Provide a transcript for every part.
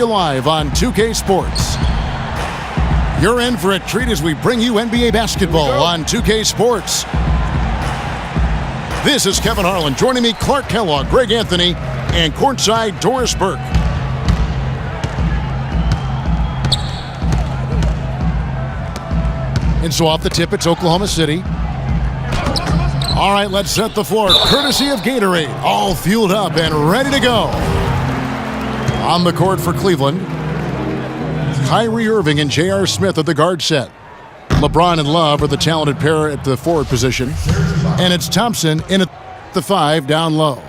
live on 2K Sports. You're in for a treat as we bring you NBA basketball on 2K Sports. This is Kevin Harlan. Joining me, Clark Kellogg, Greg Anthony, and courtside Doris Burke. And so off the tip, it's Oklahoma City. All right, let's set the floor. Courtesy of Gatorade. All fueled up and ready to go. On the court for Cleveland, Kyrie Irving and J.R. Smith at the guard set. LeBron and Love are the talented pair at the forward position. And it's Thompson in at the 5 down low.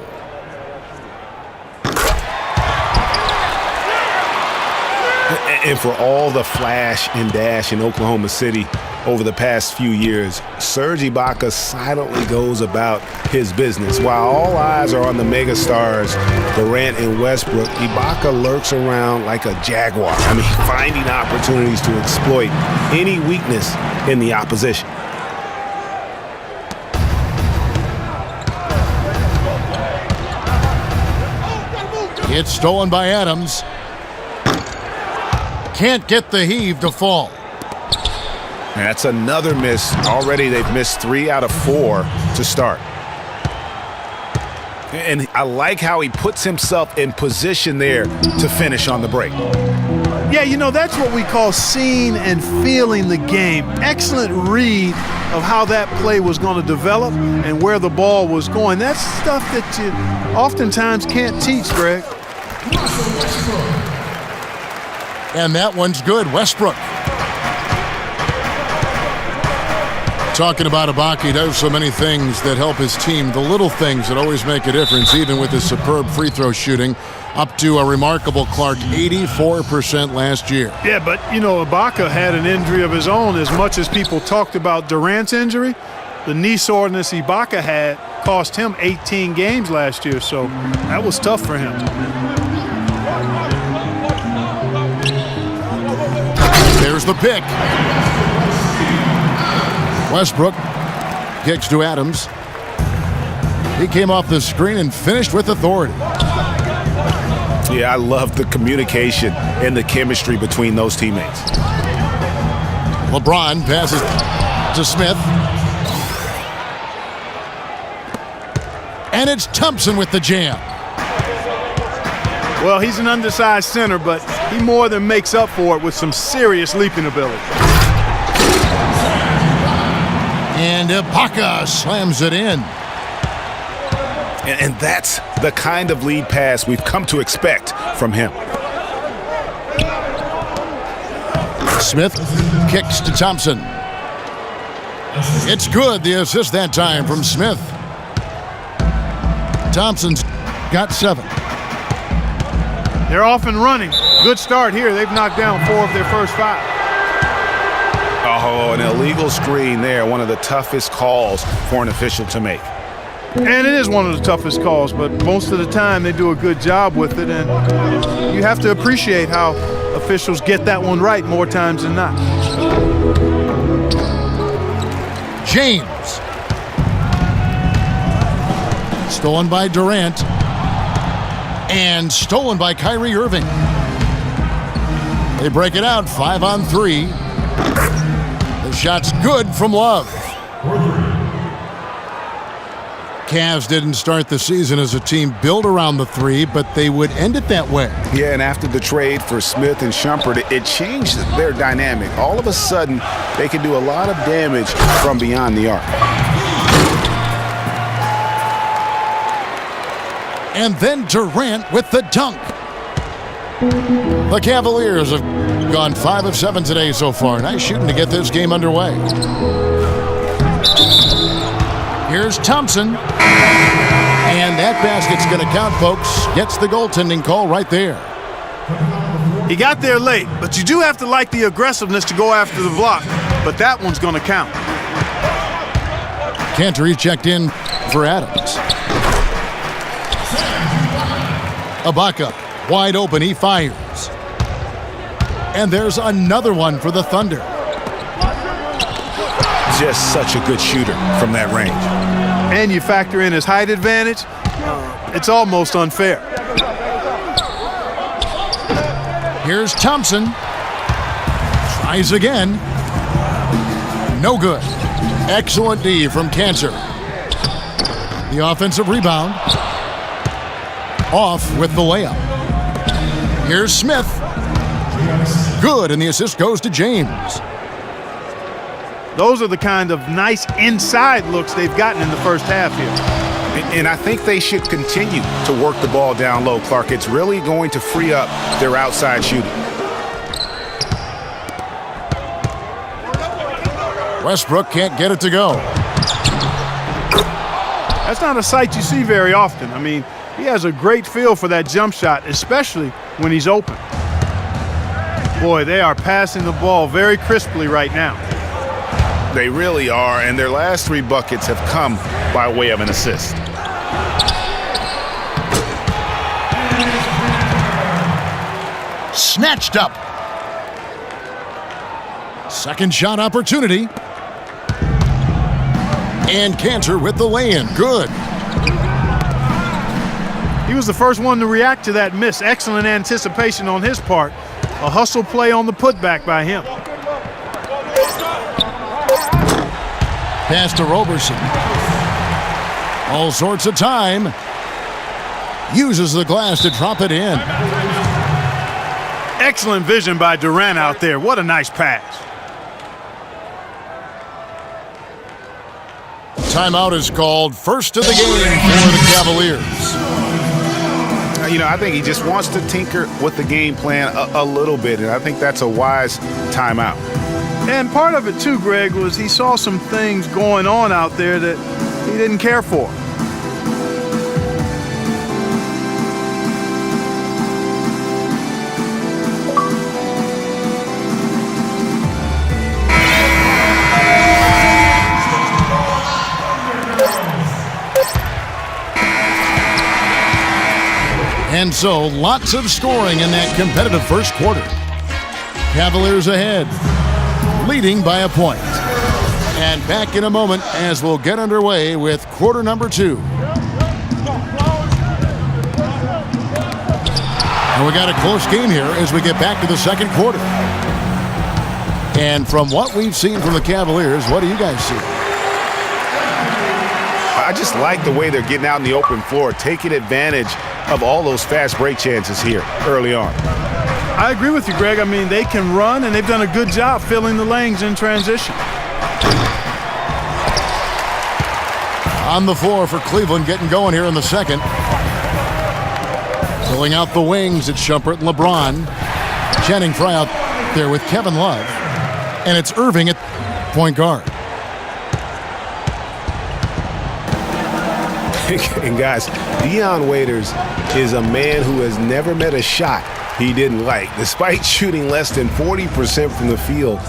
And for all the flash and dash in Oklahoma City over the past few years, Serge Ibaka silently goes about his business. While all eyes are on the megastars, Durant and Westbrook, Ibaka lurks around like a jaguar. Finding opportunities to exploit any weakness in the opposition. It's stolen by Adams. Can't get the heave to fall. That's another miss. Already they've missed 3 out of 4 to start. And I like how he puts himself in position there to finish on the break. Yeah, that's what we call seeing and feeling the game. Excellent read of how that play was going to develop and where the ball was going. That's stuff that you oftentimes can't teach, Greg. And that one's good. Westbrook. Talking about Ibaka, he does so many things that help his team. The little things that always make a difference, even with his superb free throw shooting, up to a remarkable, Clark, 84% last year. Yeah, but, Ibaka had an injury of his own. As much as people talked about Durant's injury, the knee soreness Ibaka had cost him 18 games last year, so that was tough for him. There's the pick. Westbrook kicks to Adams. He came off the screen and finished with authority. Yeah, I love the communication and the chemistry between those teammates. LeBron passes to Smith. And it's Thompson with the jam. Well, he's an undersized center, but he more than makes up for it with some serious leaping ability. And Ibaka slams it in. And that's the kind of lead pass we've come to expect from him. Smith kicks to Thompson. It's good, the assist that time from Smith. Thompson's got 7. They're off and running. Good start here. They've knocked down 4 of their first 5. Oh, an illegal screen there. One of the toughest calls for an official to make. And it is one of the toughest calls, but most of the time they do a good job with it. And you have to appreciate how officials get that one right more times than not. James. Stolen by Durant. And stolen by Kyrie Irving. They break it out 5 on 3. The shot's good from Love. Cavs didn't start the season as a team built around the 3, but they would end it that way. Yeah, and after the trade for Smith and Shumpert, it changed their dynamic. All of a sudden, they could do a lot of damage from beyond the arc. And then Durant with the dunk. The Cavaliers have gone 5 of 7 today so far. Nice shooting to get this game underway. Here's Thompson. And that basket's going to count, folks. Gets the goaltending call right there. He got there late, but you do have to like the aggressiveness to go after the block. But that one's going to count. Cantor checked in for Adams. Ibaka, wide open, he fires. And there's another one for the Thunder. Just such a good shooter from that range. And you factor in his height advantage, it's almost unfair. Here's Thompson. Tries again. No good. Excellent D from Cancer. The offensive rebound. Off with the layup. Here's Smith. Good, and the assist goes to James. Those are the kind of nice inside looks they've gotten in the first half here. And I think they should continue to work the ball down low, Clark. It's really going to free up their outside shooting. Westbrook can't get it to go. That's not a sight you see very often. I mean, he has a great feel for that jump shot, especially when he's open. Boy, they are passing the ball very crisply right now. They really are, and their last 3 buckets have come by way of an assist. Snatched up. Second shot opportunity. And Cantor with the lay-in. Good. He was the first one to react to that miss. Excellent anticipation on his part. A hustle play on the putback by him. Pass to Roberson. All sorts of time. Uses the glass to drop it in. Excellent vision by Durant out there. What a nice pass. Timeout is called. First of the game for the Cavaliers. You know, I think he just wants to tinker with the game plan a little bit, and I think that's a wise timeout. And part of it too, Greg, was he saw some things going on out there that he didn't care for. And so, lots of scoring in that competitive first quarter. Cavaliers ahead, leading by a point. And back in a moment as we'll get underway with quarter number 2. And we got a close game here as we get back to the second quarter. And from what we've seen from the Cavaliers, what do you guys see? I just like the way they're getting out in the open floor, taking advantage of all those fast break chances here early on. I agree with you, Greg. I mean, they can run, and they've done a good job filling the lanes in transition. On the floor for Cleveland, getting going here in the second. Filling out the wings, it's Shumpert and LeBron. Channing Frye out there with Kevin Love. And it's Irving at point guard. And guys, Dion Waiters is a man who has never met a shot he didn't like. Despite shooting less than 40% from the field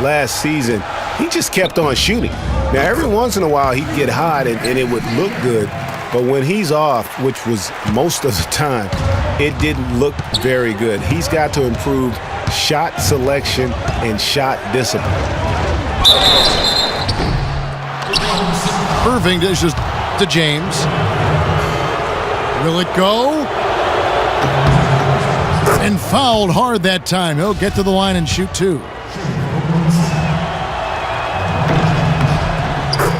last season, he just kept on shooting. Now, every once in a while, he'd get hot and it would look good. But when he's off, which was most of the time, it didn't look very good. He's got to improve shot selection and shot discipline. Irving dishes to James. Will it go? And fouled hard that time. He'll get to the line and shoot 2.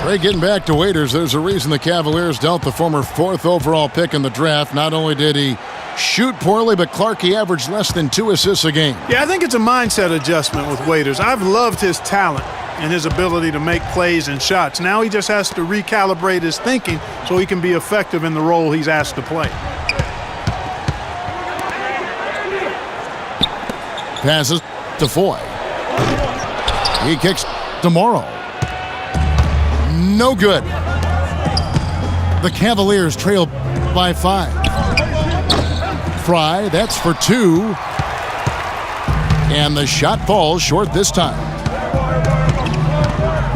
Ray, getting back to Waiters, there's a reason the Cavaliers dealt the former 4th overall pick in the draft. Not only did he shoot poorly, but Clark, he averaged less than 2 assists a game. Yeah, I think it's a mindset adjustment with Waiters. I've loved his talent and his ability to make plays and shots. Now he just has to recalibrate his thinking so he can be effective in the role he's asked to play. Passes to Foy. He kicks to Morrow. No good. The Cavaliers trail by 5. Frye, that's for 2. And the shot falls short this time.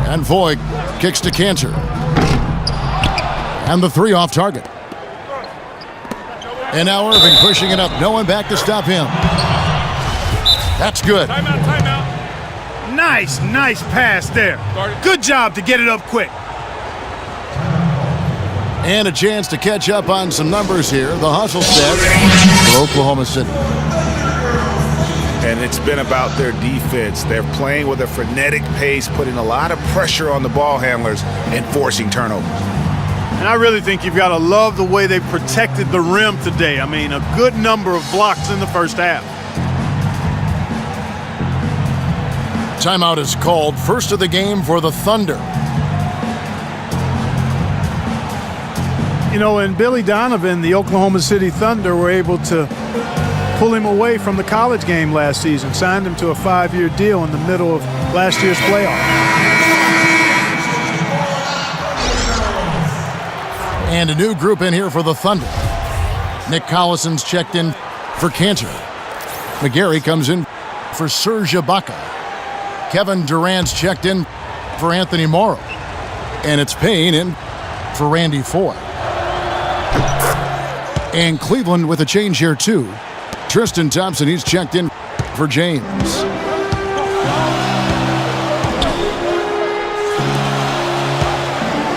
And Foy kicks to Cantor. And the 3 off target. And now Irving pushing it up. No one back to stop him. That's good. Timeout, timeout. Nice pass there. Good job to get it up quick. And a chance to catch up on some numbers here. The hustle stats for Oklahoma City. And it's been about their defense. They're playing with a frenetic pace, putting a lot of pressure on the ball handlers and forcing turnovers. And I really think you've got to love the way they protected the rim today. I mean, a good number of blocks in the first half. Timeout is called. First of the game for the Thunder. You know, and Billy Donovan, the Oklahoma City Thunder, were able to pull him away from the college game last season, signed him to a 5-year deal in the middle of last year's playoff. And a new group in here for the Thunder. Nick Collison's checked in for Cantor. McGarry comes in for Serge Ibaka. Kevin Durant's checked in for Anthony Morrow. And it's Payne in for Randy Foy. And Cleveland with a change here, too. Tristan Thompson, he's checked in for James.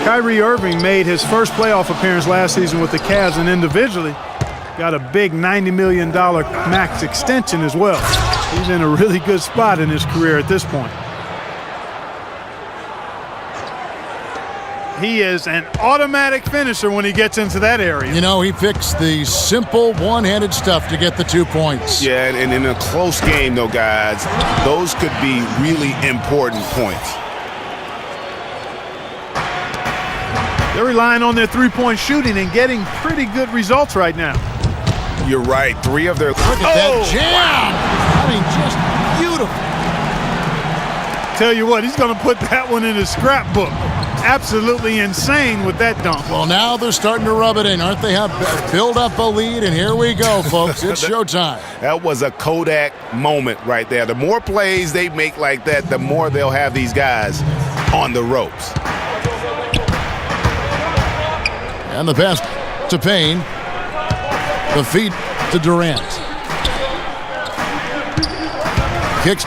Kyrie Irving made his first playoff appearance last season with the Cavs and individually got a big $90 million max extension as well. He's in a really good spot in his career at this point. He is an automatic finisher when he gets into that area. You know, he picks the simple one-handed stuff to get the 2 points. Yeah, and in a close game, though, guys, those could be really important points. They're relying on their three-point shooting and getting pretty good results right now. You're right. 3 of their... Look at that jam! I mean, just beautiful. Tell you what, he's going to put that one in his scrapbook. Absolutely insane with that dunk. Well, now they're starting to rub it in, aren't they? Have build up a lead, and here we go, folks. It's showtime. That was a Kodak moment right there. The more plays they make like that, the more they'll have these guys on the ropes. And the pass to Payne. The feed to Durant. Kicks.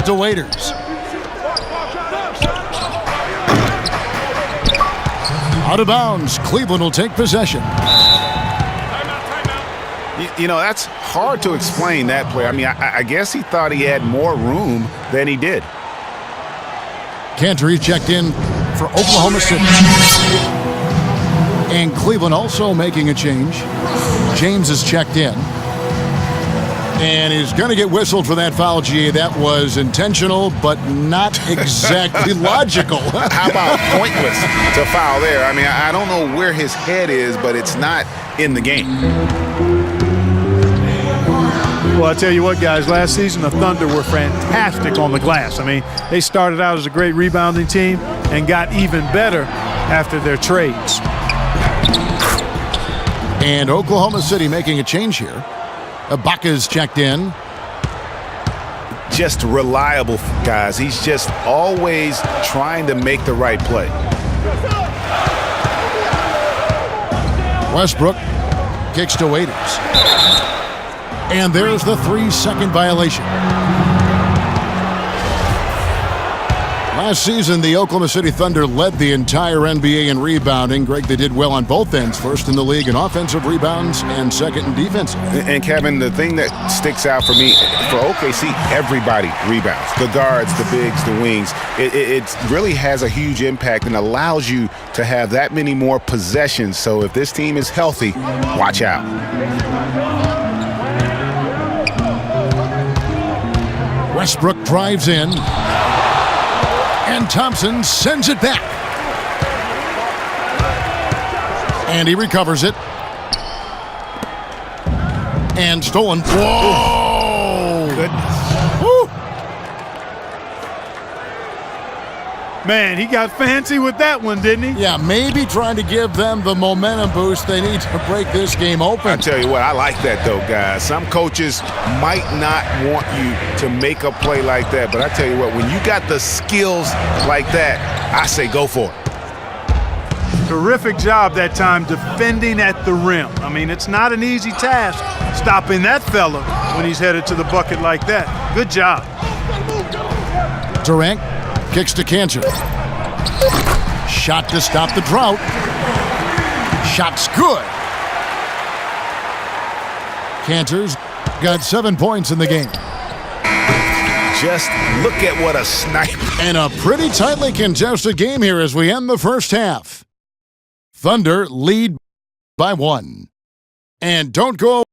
To Waiters. Out of bounds. Cleveland will take possession. You know, that's hard to explain that play. I mean, I guess he thought he had more room than he did. Cantor checked in for Oklahoma City. And Cleveland also making a change. James is checked in. And he's going to get whistled for that foul, GA. That was intentional, but not exactly logical. How about pointless to foul there? I mean, I don't know where his head is, but it's not in the game. Well, I tell you what, guys, last season the Thunder were fantastic on the glass. I mean, they started out as a great rebounding team and got even better after their trades. And Oklahoma City making a change here. Ibaka's checked in. Just reliable, guys. He's just always trying to make the right play. Westbrook kicks to Waiters. And there's the 3-second violation. Last season, the Oklahoma City Thunder led the entire NBA in rebounding. Greg, they did well on both ends. First in the league in offensive rebounds and second in defensive. And Kevin, the thing that sticks out for me, for OKC, everybody rebounds. The guards, the bigs, the wings. It really has a huge impact and allows you to have that many more possessions. So if this team is healthy, watch out. Westbrook drives in. And Thompson sends it back. And he recovers it. And stolen. Whoa! Goodness. Woo! Man, he got fancy with that one, didn't he? Yeah, maybe trying to give them the momentum boost they need to break this game open. I tell you what, I like that, though, guys. Some coaches might not want you to make a play like that, but I tell you what, when you got the skills like that, I say go for it. Terrific job that time defending at the rim. I mean, it's not an easy task stopping that fella when he's headed to the bucket like that. Good job. Durant kicks to Cantor. Shot to stop the drought. Shot's good. Cantor's got 7 points in the game. Just look at what a sniper. And a pretty tightly contested game here as we end the first half. Thunder lead by 1. And don't go